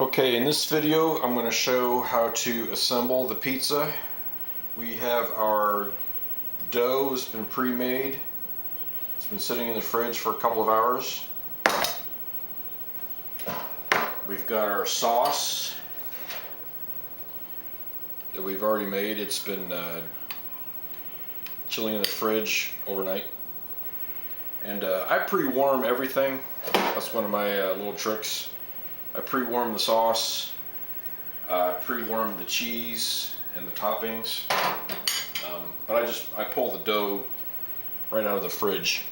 Okay, in this video I'm going to show how to assemble the pizza. We have our dough has been pre-made. It's been sitting in the fridge for a couple of hours. We've got our sauce that we've already made. It's been chilling in the fridge overnight. And I pre-warm everything. That's one of my little tricks. I pre-warm the sauce, pre-warm the cheese and the toppings, but I pull the dough right out of the fridge.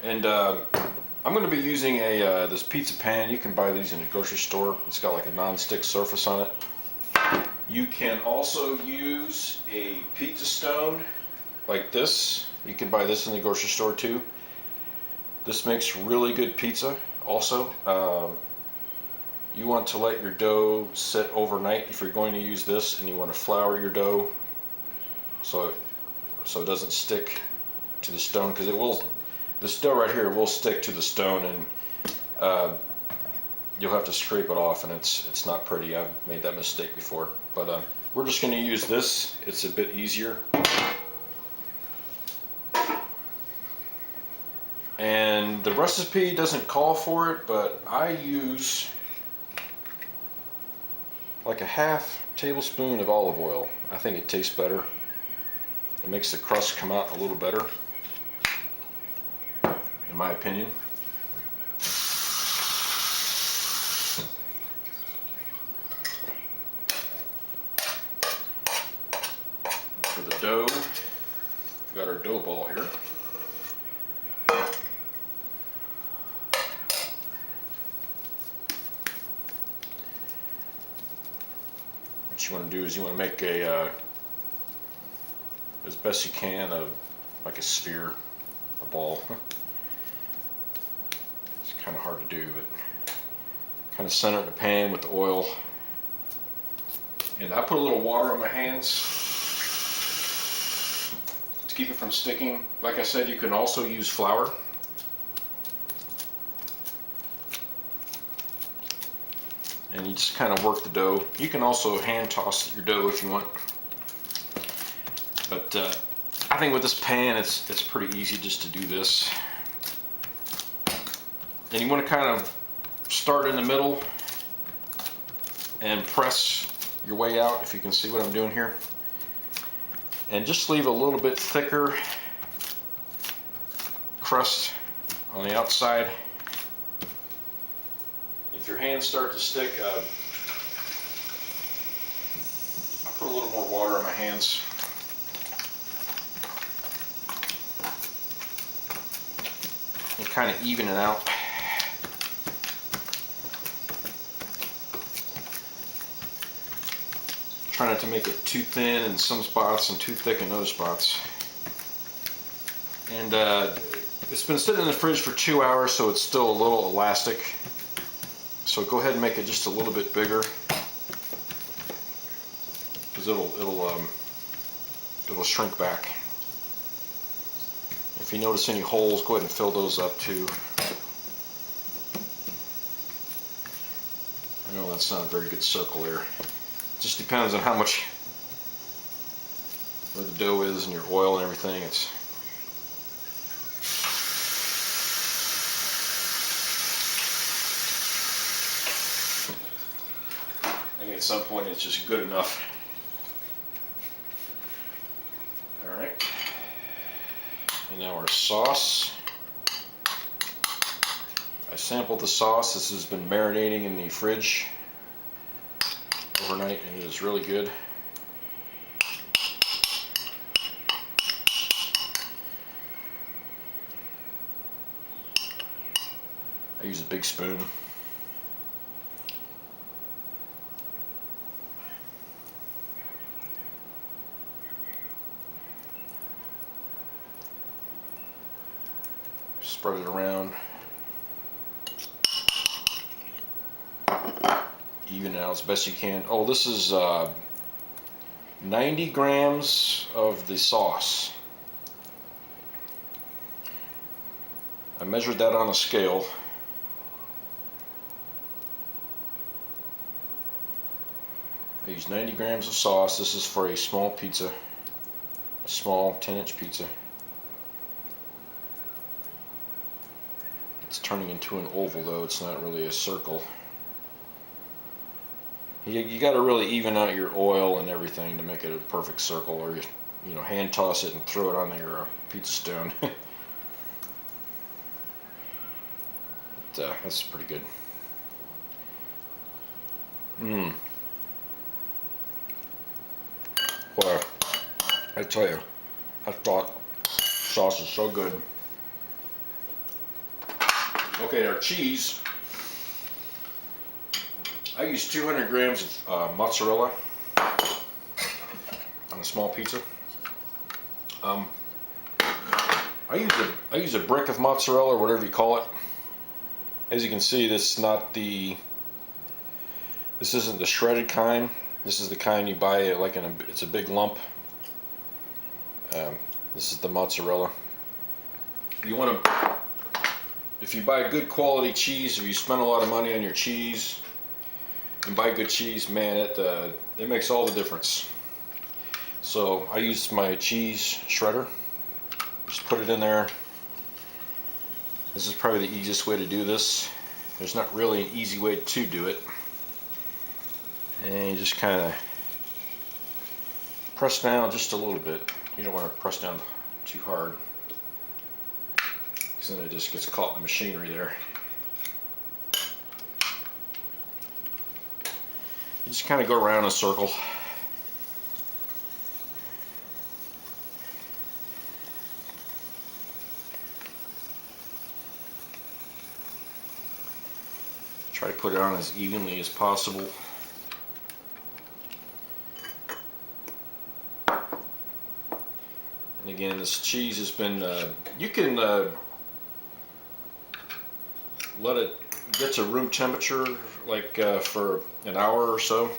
And I'm going to be using this pizza pan. You can buy these in a grocery store. It's got like a non-stick surface on it. You can also use a pizza stone like this. You can buy this in the grocery store too. This makes really good pizza. Also, you want to let your dough sit overnight if you're going to use this, and you want to flour your dough so it doesn't stick to the stone, because it will. This dough right here will stick to the stone, and you'll have to scrape it off, and it's not pretty. I've made that mistake before, but we're just going to use this. It's a bit easier. And the recipe doesn't call for it, but I use like a half tablespoon of olive oil. I think it tastes better. It makes the crust come out a little better, in my opinion. For the dough, we've got our dough ball here. What you want to do is you want to make as best you can, like a sphere, a ball. It's kind of hard to do, but kind of center it in the pan with the oil. And I put a little water on my hands to keep it from sticking. Like I said, you can also use flour. And you just kind of work the dough. You can also hand toss your dough if you want. But I think with this pan, it's pretty easy just to do this. And you want to kind of start in the middle and press your way out, if you can see what I'm doing here. And just leave a little bit thicker crust on the outside. If your hands start to stick, I put a little more water on my hands. And kind of even it out. Try not to make it too thin in some spots and too thick in other spots. And it's been sitting in the fridge for 2 hours, so it's still a little elastic. So go ahead and make it just a little bit bigger, because it'll shrink back. If you notice any holes, go ahead and fill those up too. I know that's not a very good circle there. It just depends on how much, where the dough is and your oil and everything. I think at some point it's just good enough. Alright. And now our sauce. I sampled the sauce. This has been marinating in the fridge overnight, and it is really good. I use a big spoon. Spread it around. Even it out as best you can. Oh, this is 90 grams of the sauce. I measured that on a scale. I use 90 grams of sauce. This is for a small pizza, a small 10-inch pizza. It's turning into an oval though, it's not really a circle. You got to really even out your oil and everything to make it a perfect circle, or you know, hand toss it and throw it on your pizza stone. But, that's pretty good. Boy, I tell you, I thought sauce is so good. Okay, our cheese. I use 200 grams of mozzarella on a small pizza. I use a brick of mozzarella, or whatever you call it. As you can see, this isn't the shredded kind. This is the kind you buy like it's a big lump. This is the mozzarella. You want to, if you buy good quality cheese, if you spend a lot of money on your cheese and buy good cheese, man, it makes all the difference. So I use my cheese shredder. Just put it in there. This is probably the easiest way to do this. There's not really an easy way to do it. And you just kind of press down just a little bit. You don't want to press down too hard, because then it just gets caught in the machinery there. You just kind of go around in a circle. Try to put it on as evenly as possible. And again, this cheese has been, you can let it get to room temperature like for an hour or so.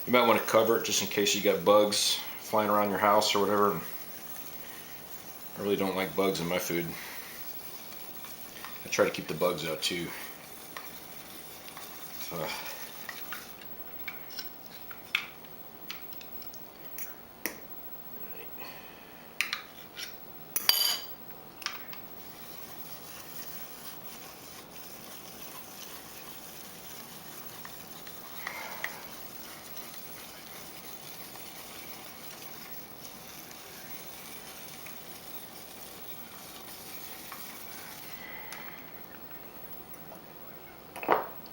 You might want to cover it just in case you got bugs flying around your house or whatever. I really don't like bugs in my food. I try to keep the bugs out too.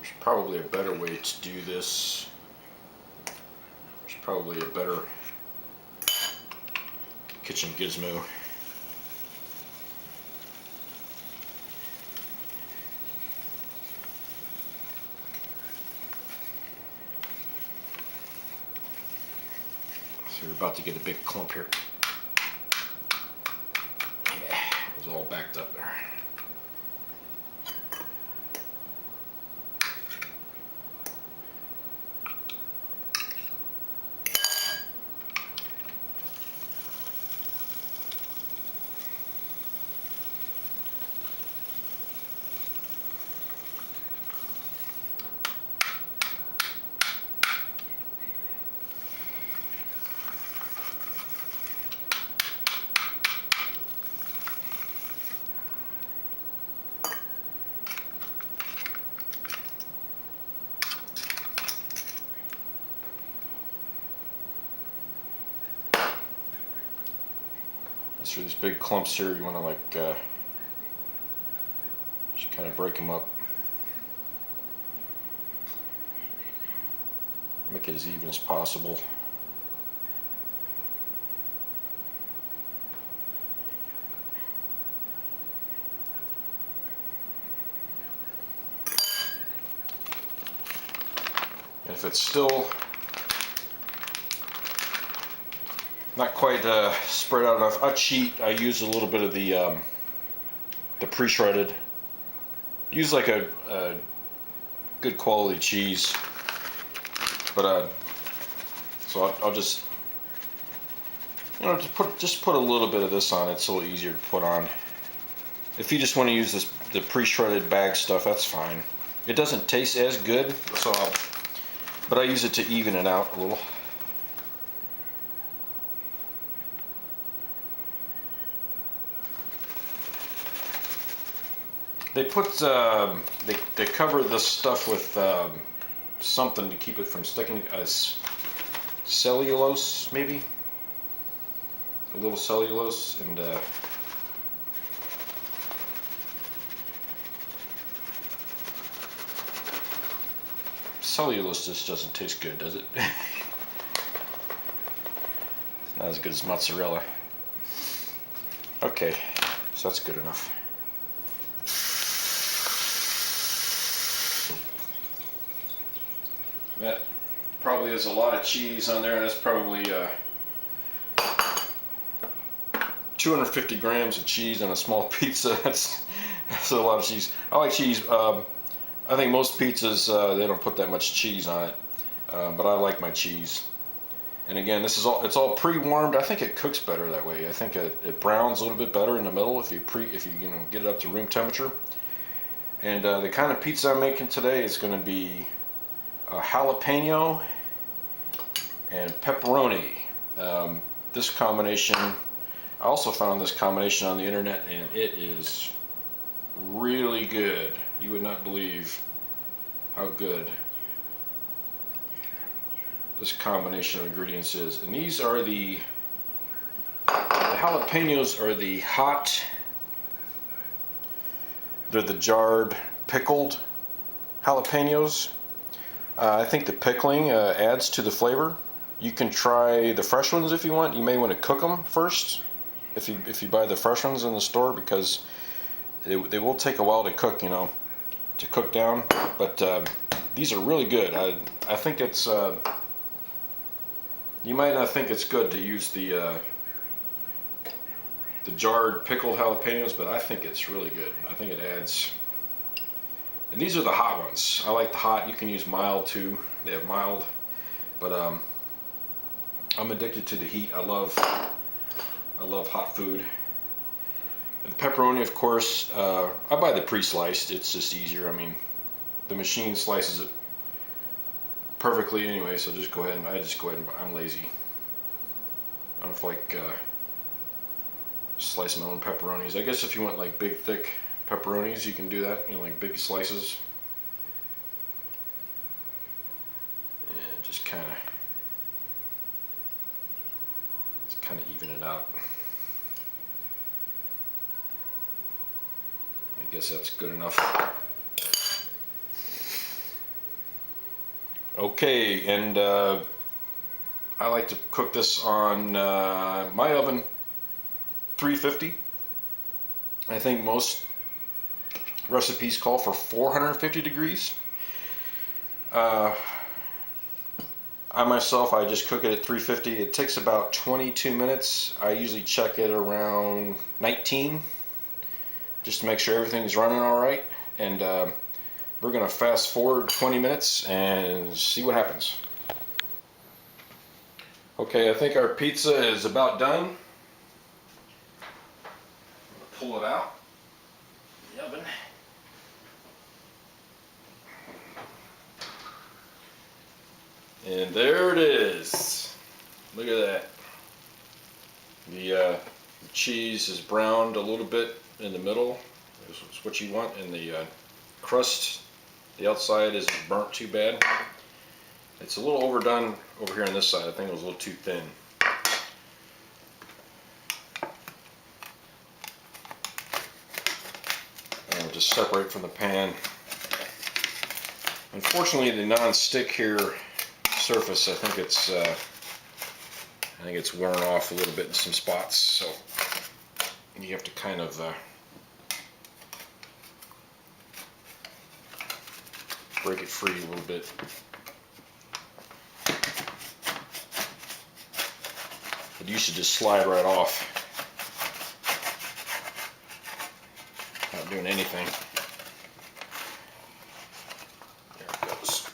There's probably a better way to do this. There's probably a better kitchen gizmo. So we're about to get a big clump here. Yeah, it was all backed up there. So these big clumps here, you want to like just kind of break them up. Make it as even as possible. And if it's still not quite spread out enough, I cheat. I use a little bit of the pre-shredded. Use like a good quality cheese, but so I'll just, you know, just put a little bit of this on it. It's a little easier to put on. If you just want to use the pre-shredded bag stuff, that's fine. It doesn't taste as good, so but I use it to even it out a little. They put they cover this stuff with something to keep it from sticking. Cellulose, maybe a little cellulose, and cellulose just doesn't taste good, does it? It's not as good as mozzarella. Okay, so that's good enough. That probably is a lot of cheese on there. That's probably 250 grams of cheese on a small pizza. That's a lot of cheese. I like cheese. I think most pizzas they don't put that much cheese on it, but I like my cheese. And again, it's all pre-warmed. I think it cooks better that way. I think it browns a little bit better in the middle if you get it up to room temperature. And the kind of pizza I'm making today is going to be jalapeno and pepperoni. This combination, I also found this combination on the internet, and it is really good. You would not believe how good this combination of ingredients is. And these are the jalapenos are the hot, they're the jarred pickled jalapenos. I think the pickling adds to the flavor. You can try the fresh ones if you want. You may want to cook them first if you buy the fresh ones in the store, because they will take a while to cook, to cook down. But these are really good. I think it's you might not think it's good to use the jarred pickled jalapenos, but I think it's really good. I think it adds. And these are the hot ones. I like the hot. You can use mild too. They have mild, but I'm addicted to the heat. I love hot food. And the pepperoni, of course, I buy the pre-sliced. It's just easier. I mean, the machine slices it perfectly anyway, so I just go ahead and I'm lazy. I don't feel like slicing my own pepperonis. I guess if you want like big thick pepperonis, you can do that, like big slices. And just kind of even it out. I guess that's good enough. Okay, and I like to cook this on my oven, 350. I think most recipes call for 450 degrees. I myself, I just cook it at 350. It takes about 22 minutes. I usually check it around 19, just to make sure everything's running all right. And we're going to fast forward 20 minutes and see what happens. Okay, I think our pizza is about done. Pull it out of the oven. And there it is. Look at that. The cheese is browned a little bit in the middle. That's what you want. And the crust, the outside isn't burnt too bad. It's a little overdone over here on this side. I think it was a little too thin. And just separate from the pan. Unfortunately, the non-stick here surface, I think it's worn off a little bit in some spots, so you have to kind of break it free a little bit. It used to just slide right off, not doing anything. There it goes.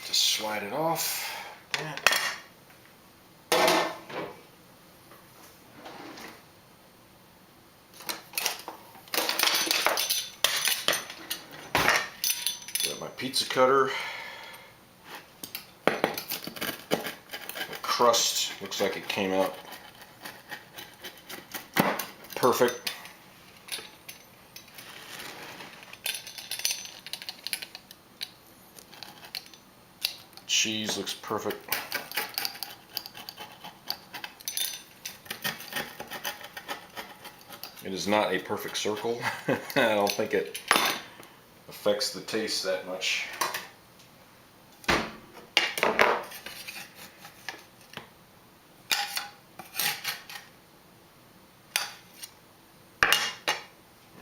Just slide it off. Yeah. Got my pizza cutter. crust looks like it came out perfect. Cheese looks perfect. It is not a perfect circle. I don't think it affects the taste that much.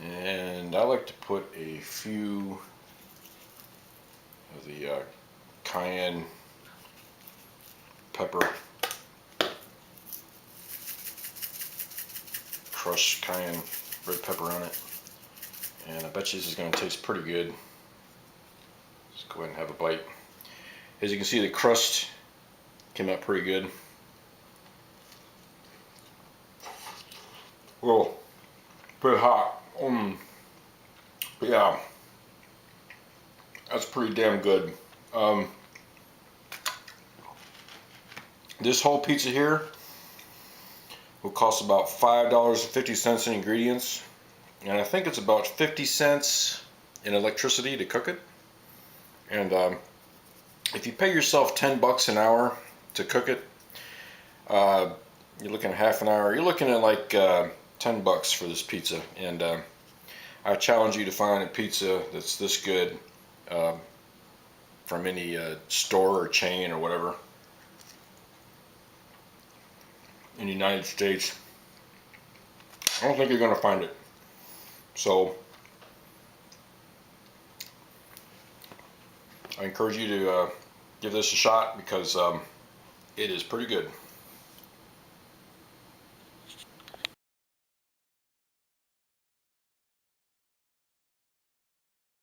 And I like to put a few of the cayenne pepper, crushed cayenne red pepper on it, and I bet you this is going to taste pretty good. Let's go ahead and have a bite. As you can see, the crust came out pretty good. Whoa, pretty hot. But yeah, that's pretty damn good. This whole pizza here will cost about $5.50 in ingredients, and I think it's about 50 cents in electricity to cook it. And if you pay yourself 10 bucks an hour to cook it, you're looking at half an hour, you're looking at like 10 bucks for this pizza. And I challenge you to find a pizza that's this good from any store or chain or whatever in the United States. I don't think you're going to find it. So I encourage you to give this a shot, because it is pretty good.